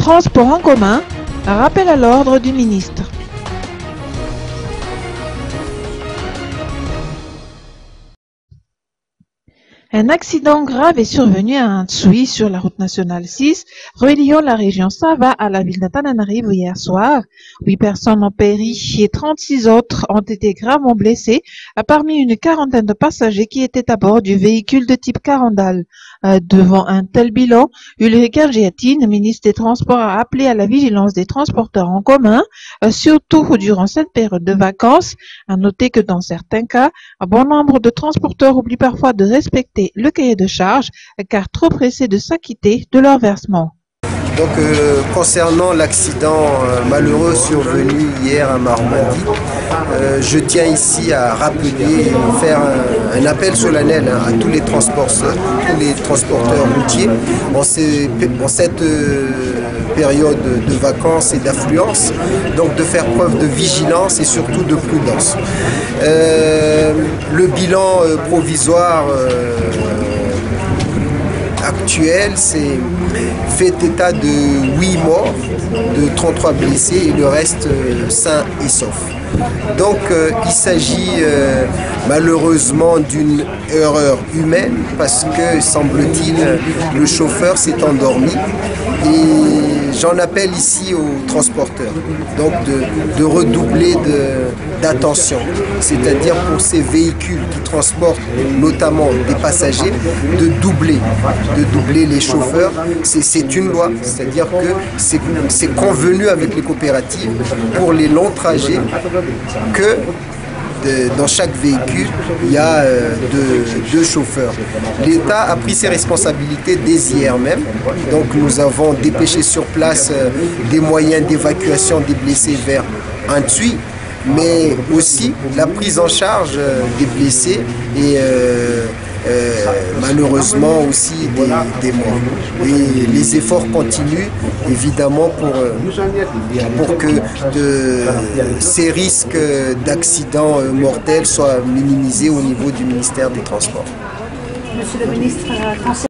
Transport en commun, rappel à l'ordre du ministre. Un accident grave est survenu à Ntsui sur la route nationale 6, reliant la région Sava à la ville d'Antananarivo hier soir. 8 personnes ont péri et 36 autres ont été gravement blessées, parmi une quarantaine de passagers qui étaient à bord du véhicule de type Carandal. Devant un tel bilan, Ulrika Giatine, ministre des Transports, a appelé à la vigilance des transporteurs en commun, surtout durant cette période de vacances. À noter que dans certains cas, un bon nombre de transporteurs oublient parfois de respecter le cahier de charges car trop pressés de s'acquitter de leur versement. Donc, concernant l'accident malheureux survenu hier à Marmandi, je tiens ici à rappeler et faire un appel solennel à tous les transporteurs routiers en cette période de vacances et d'affluence, donc de faire preuve de vigilance et surtout de prudence. Le bilan provisoire actuel, fait état de 8 morts, de 33 blessés et le reste sains et saufs. Donc il s'agit malheureusement d'une erreur humaine parce que, semble-t-il, le chauffeur s'est endormi et j'en appelle ici aux transporteurs donc de redoubler d'attention, c'est-à-dire pour ces véhicules qui transportent notamment des passagers, de doubler les chauffeurs. C'est une loi, c'est-à-dire que c'est convenu avec les coopératives pour les longs trajets que dans chaque véhicule, il y a deux chauffeurs. L'État a pris ses responsabilités dès hier même. Donc nous avons dépêché sur place des moyens d'évacuation des blessés vers Ntsui, mais aussi la prise en charge des blessés et malheureusement aussi des morts. Et les efforts continuent évidemment pour que ces risques d'accidents mortels soient minimisés au niveau du ministère des Transports. Monsieur le ministre,